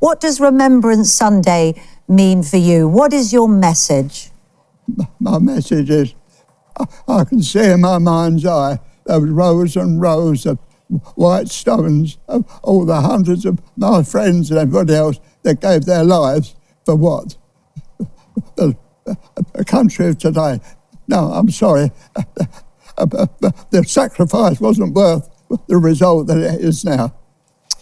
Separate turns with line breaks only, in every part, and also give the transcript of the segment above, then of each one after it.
What does Remembrance Sunday mean for you? What is your message?
My message is, I can see in my mind's eye those rows and rows of white stones of all the hundreds of my friends and everybody else that gave their lives for what? The country of today. No, I'm sorry. The sacrifice wasn't worth the result that it is now.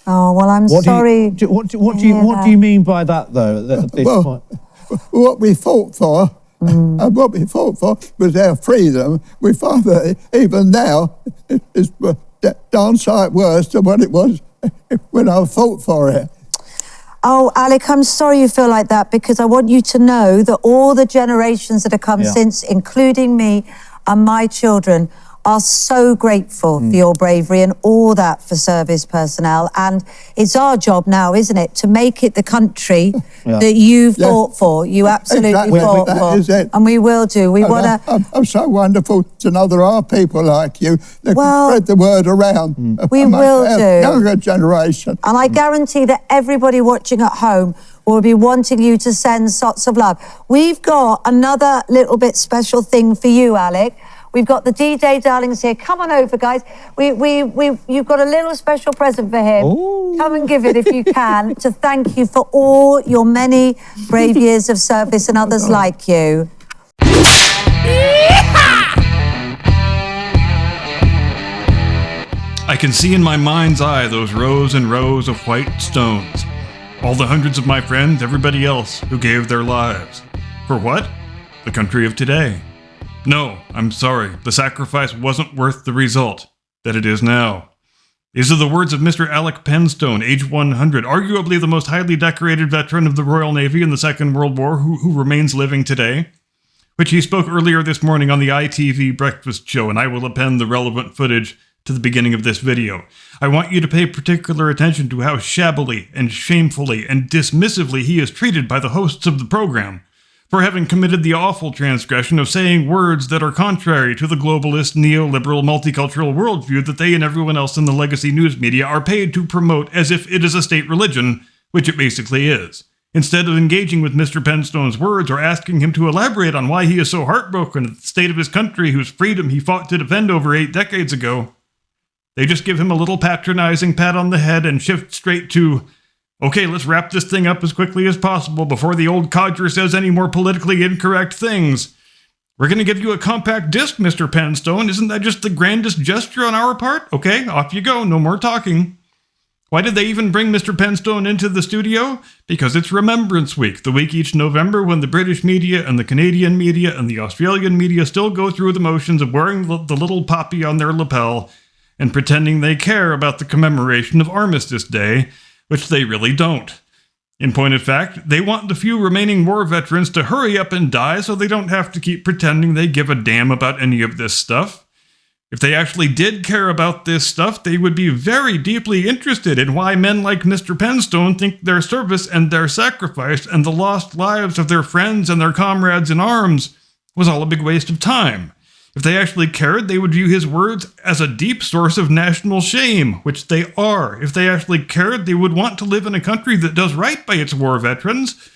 Oh, well, I'm sorry.
What do you mean by that, though? At this point?
What we fought for, and what we fought for was our freedom. We find that even now is darn sight worse than what it was when I fought for it.
Oh, Alec, I'm sorry you feel like that, because I want you to know that all the generations that have come since, including me and my children, are so grateful for your bravery and all that for service personnel. And it's our job now, isn't it, to make it the country that you fought for. You absolutely fought for. Is it. And we will do. We want to...
I'm so wonderful to know there are people like you that can spread the word around.
We will do.
Younger generation.
And I guarantee that everybody watching at home will be wanting you to send sots of love. We've got another little bit special thing for you, Alec. We've got the D-Day darlings here. Come on over, guys. You've got a little special present for him. Ooh. Come and give it if you can, to thank you for all your many brave years of service and others like you.
I can see in my mind's eye those rows and rows of white stones. All the hundreds of my friends, everybody else who gave their lives. For what? The country of today. No, I'm sorry. The sacrifice wasn't worth the result that it is now. These are the words of Mr. Alec Penstone, age 100, arguably the most highly decorated veteran of the Royal Navy in the Second World War who remains living today, which he spoke earlier this morning on the ITV breakfast show, and I will append the relevant footage to the beginning of this video. I want you to pay particular attention to how shabbily and shamefully and dismissively he is treated by the hosts of the program, for having committed the awful transgression of saying words that are contrary to the globalist, neoliberal, multicultural worldview that they and everyone else in the legacy news media are paid to promote as if it is a state religion, which it basically is. Instead of engaging with Mr. Penstone's words or asking him to elaborate on why he is so heartbroken at the state of his country whose freedom he fought to defend over 8 decades ago, they just give him a little patronizing pat on the head and shift straight to, okay, let's wrap this thing up as quickly as possible before the old codger says any more politically incorrect things. We're going to give you a compact disc, Mr. Penstone. Isn't that just the grandest gesture on our part? Okay, off you go. No more talking. Why did they even bring Mr. Penstone into the studio? Because it's Remembrance Week, the week each November when the British media and the Canadian media and the Australian media still go through the motions of wearing the little poppy on their lapel and pretending they care about the commemoration of Armistice Day, which they really don't. In point of fact, they want the few remaining war veterans to hurry up and die so they don't have to keep pretending they give a damn about any of this stuff. If they actually did care about this stuff, they would be very deeply interested in why men like Mr. Penstone think their service and their sacrifice and the lost lives of their friends and their comrades in arms was all a big waste of time. If they actually cared, they would view his words as a deep source of national shame, which they are. If they actually cared, they would want to live in a country that does right by its war veterans,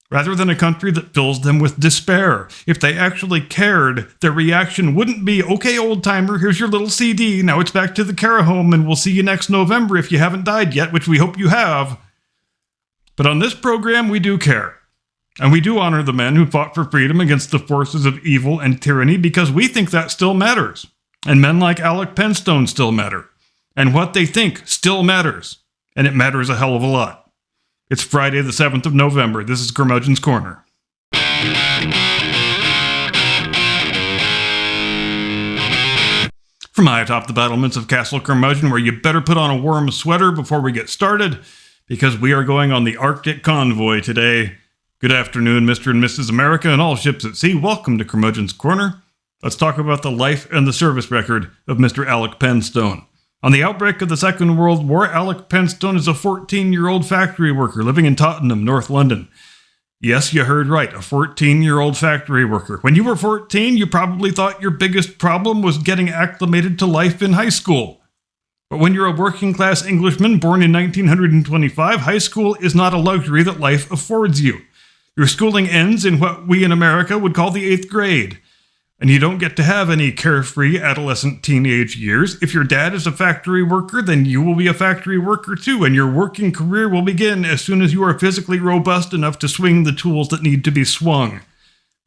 rather than a country that fills them with despair. If they actually cared, their reaction wouldn't be, okay, old-timer, here's your little CD, now it's back to the care home, and we'll see you next November if you haven't died yet, which we hope you have. But on this program, we do care. And we do honor the men who fought for freedom against the forces of evil and tyranny because we think that still matters. And men like Alec Penstone still matter. And what they think still matters. And it matters a hell of a lot. It's Friday the 7th of November. This is Curmudgeon's Corner. From high atop the battlements of Castle Curmudgeon, where you better put on a warm sweater before we get started, because we are going on the Arctic convoy today. Good afternoon, Mr. and Mrs. America and all ships at sea. Welcome to Curmudgeon's Corner. Let's talk about the life and the service record of Mr. Alec Penstone. On the outbreak of the Second World War, Alec Penstone is a 14-year-old factory worker living in Tottenham, North London. Yes, you heard right, a 14-year-old factory worker. When you were 14, you probably thought your biggest problem was getting acclimated to life in high school. But when you're a working-class Englishman born in 1925, high school is not a luxury that life affords you. Your schooling ends in what we in America would call the 8th grade. And you don't get to have any carefree adolescent teenage years. If your dad is a factory worker, then you will be a factory worker too, and your working career will begin as soon as you are physically robust enough to swing the tools that need to be swung.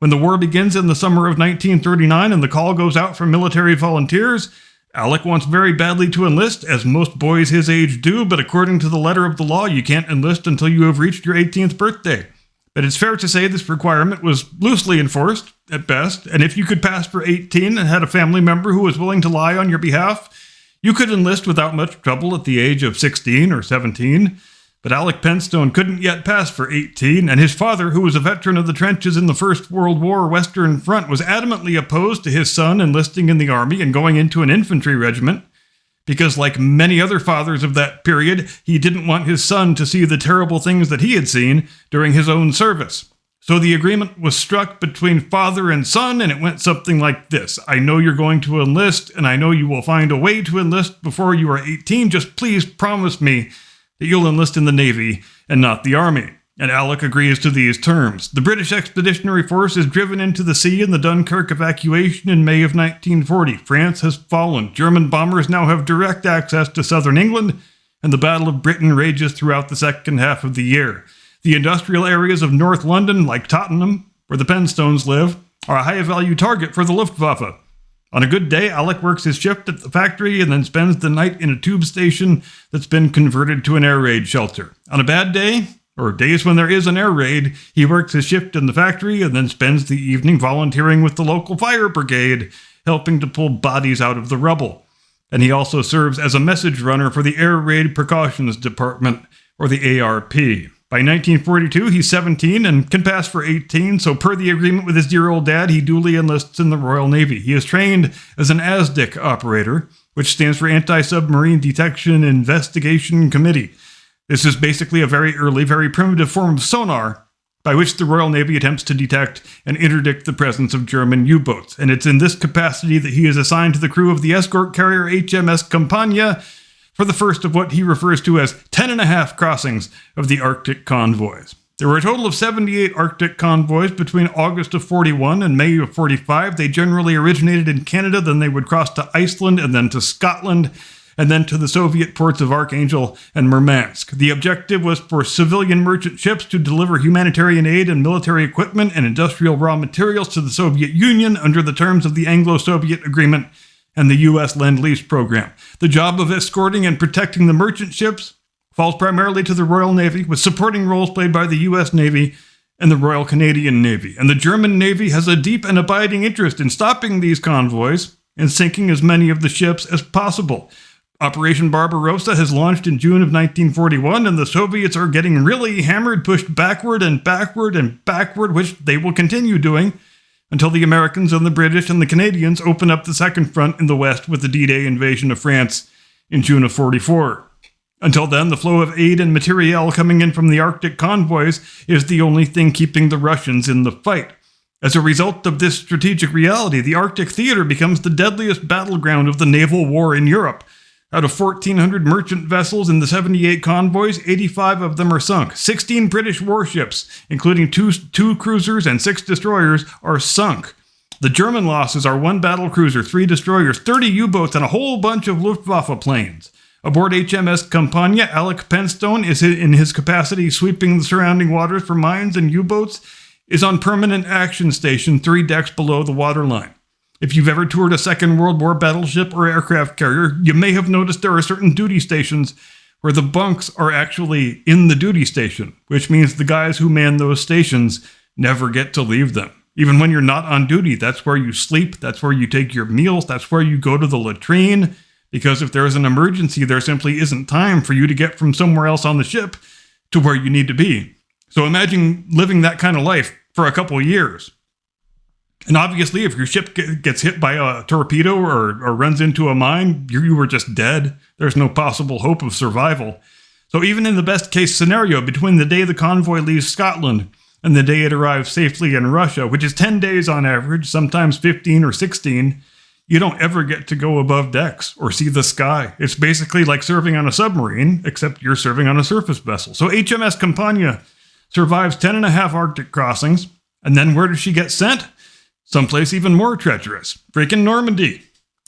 When the war begins in the summer of 1939 and the call goes out for military volunteers, Alec wants very badly to enlist, as most boys his age do, but according to the letter of the law, you can't enlist until you have reached your 18th birthday. But it's fair to say this requirement was loosely enforced, at best, and if you could pass for 18 and had a family member who was willing to lie on your behalf, you could enlist without much trouble at the age of 16 or 17. But Alec Penstone couldn't yet pass for 18, and his father, who was a veteran of the trenches in the First World War Western Front, was adamantly opposed to his son enlisting in the army and going into an infantry regiment, because like many other fathers of that period, he didn't want his son to see the terrible things that he had seen during his own service. So the agreement was struck between father and son, and it went something like this. I know you're going to enlist, and I know you will find a way to enlist before you are 18. Just please promise me that you'll enlist in the Navy and not the Army. And Alec agrees to these terms. The British Expeditionary Force is driven into the sea in the Dunkirk evacuation in May of 1940. France has fallen. German bombers now have direct access to southern England, and the Battle of Britain rages throughout the second half of the year. The industrial areas of North London, like Tottenham, where the Penstones live, are a high-value target for the Luftwaffe. On a good day, Alec works his shift at the factory and then spends the night in a tube station that's been converted to an air raid shelter. On a bad day, or days when there is an air raid, he works his shift in the factory and then spends the evening volunteering with the local fire brigade, helping to pull bodies out of the rubble. And he also serves as a message runner for the Air Raid Precautions Department, or the ARP. By 1942, he's 17 and can pass for 18, so per the agreement with his dear old dad, he duly enlists in the Royal Navy. He is trained as an ASDIC operator, which stands for Anti-Submarine Detection Investigation Committee. This is basically a very early, very primitive form of sonar by which the Royal Navy attempts to detect and interdict the presence of German U-boats. And it's in this capacity that he is assigned to the crew of the escort carrier HMS Campania for the first of what he refers to as 10.5 crossings of the Arctic convoys. There were a total of 78 Arctic convoys between August of 41 and May of 45. They generally originated in Canada, then they would cross to Iceland and then to Scotland, and then to the Soviet ports of Archangel and Murmansk. The objective was for civilian merchant ships to deliver humanitarian aid and military equipment and industrial raw materials to the Soviet Union under the terms of the Anglo-Soviet Agreement and the U.S. Lend-Lease program. The job of escorting and protecting the merchant ships falls primarily to the Royal Navy, with supporting roles played by the U.S. Navy and the Royal Canadian Navy. And the German Navy has a deep and abiding interest in stopping these convoys and sinking as many of the ships as possible. Operation Barbarossa has launched in June of 1941, and the Soviets are getting really hammered, pushed backward and backward and backward, which they will continue doing until the Americans and the British and the Canadians open up the second front in the West with the D-Day invasion of France in June of 44. Until then, the flow of aid and materiel coming in from the Arctic convoys is the only thing keeping the Russians in the fight. As a result of this strategic reality, the Arctic theater becomes the deadliest battleground of the naval war in Europe. Out of 1,400 merchant vessels in the 78 convoys, 85 of them are sunk. 16 British warships, including two cruisers and 6 destroyers, are sunk. The German losses are 1 battle cruiser, 3 destroyers, 30 U-boats, and a whole bunch of Luftwaffe planes. Aboard HMS Campania, Alec Penstone is in his capacity sweeping the surrounding waters for mines and U-boats, is on permanent action station 3 decks below the waterline. If you've ever toured a Second World War battleship or aircraft carrier, you may have noticed there are certain duty stations where the bunks are actually in the duty station, which means the guys who man those stations never get to leave them. Even when you're not on duty, that's where you sleep, that's where you take your meals, that's where you go to the latrine, because if there is an emergency, there simply isn't time for you to get from somewhere else on the ship to where you need to be. So imagine living that kind of life for a couple of years. And obviously, if your ship gets hit by a torpedo or runs into a mine, you were just dead. There's no possible hope of survival. So even in the best case scenario, between the day the convoy leaves Scotland and the day it arrives safely in Russia, which is 10 days on average, sometimes 15 or 16, You don't ever get to go above decks or see the sky. It's basically like serving on a submarine, except you're serving on a surface vessel. So HMS Campania survives 10 and a half Arctic crossings, and then where does she get sent? Someplace even more treacherous. Freaking Normandy.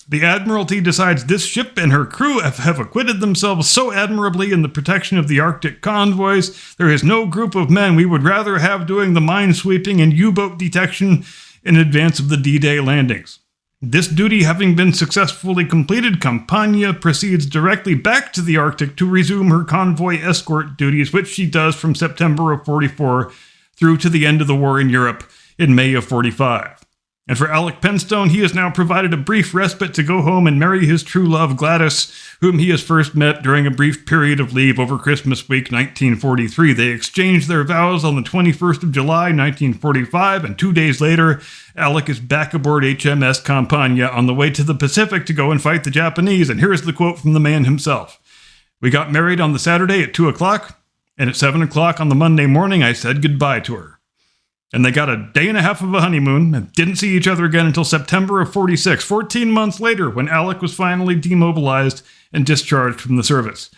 The Admiralty decides this ship and her crew have acquitted themselves so admirably in the protection of the Arctic convoys, there is no group of men we would rather have doing the minesweeping and U-boat detection in advance of the D-Day landings. This duty having been successfully completed, Campania proceeds directly back to the Arctic to resume her convoy escort duties, which she does from September of 44 through to the end of the war in Europe in May of 45. And for Alec Penstone, he has now provided a brief respite to go home and marry his true love, Gladys, whom he has first met during a brief period of leave over Christmas week 1943. They exchanged their vows on the 21st of July, 1945, and 2 days later, Alec is back aboard HMS Campania on the way to the Pacific to go and fight the Japanese. And here's the quote from the man himself. "We got married on the Saturday at 2 o'clock, and at 7 o'clock on the Monday morning, I said goodbye to her. And they got a day and a half of a honeymoon and didn't see each other again until September of 46, 14 months later, when Alec was finally demobilized and discharged from the service.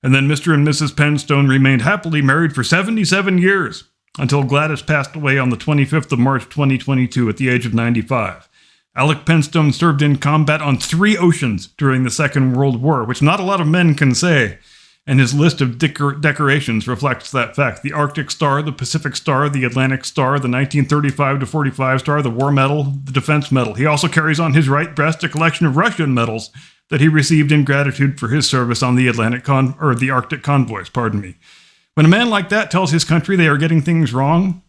And then Mr. and Mrs. Penstone remained happily married for 77 years, until Gladys passed away on the 25th of March 2022 at the age of 95. Alec Penstone served in combat on 3 oceans during the Second World War, which not a lot of men can say. And his list of decorations reflects that fact. The Arctic Star, the Pacific Star, the Atlantic Star, the 1935-45 Star, the War Medal, the Defense Medal. He also carries on his right breast a collection of Russian medals that he received in gratitude for his service on the the Arctic convoys, When a man like that tells his country they are getting things wrong,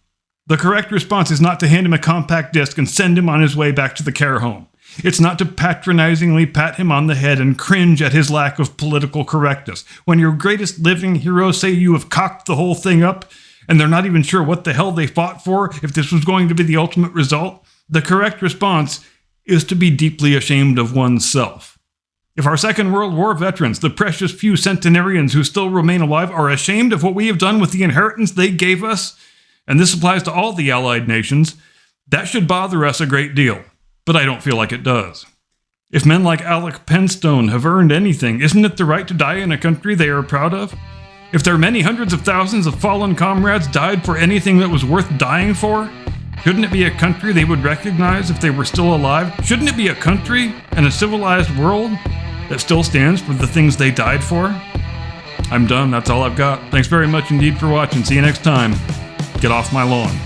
the correct response is not to hand him a compact disc and send him on his way back to the care home. It's not to patronizingly pat him on the head and cringe at his lack of political correctness. When your greatest living heroes say you have cocked the whole thing up, and they're not even sure what the hell they fought for, if this was going to be the ultimate result, the correct response is to be deeply ashamed of oneself. If our Second World War veterans, the precious few centenarians who still remain alive, are ashamed of what we have done with the inheritance they gave us, and this applies to all the Allied nations, that should bother us a great deal. But I don't feel like it does. If men like Alec Penstone have earned anything, isn't it the right to die in a country they are proud of? If their many hundreds of thousands of fallen comrades died for anything that was worth dying for, shouldn't it be a country they would recognize if they were still alive? Shouldn't it be a country and a civilized world that still stands for the things they died for? I'm done. That's all I've got. Thanks very much indeed for watching. See you next time. Get off my lawn.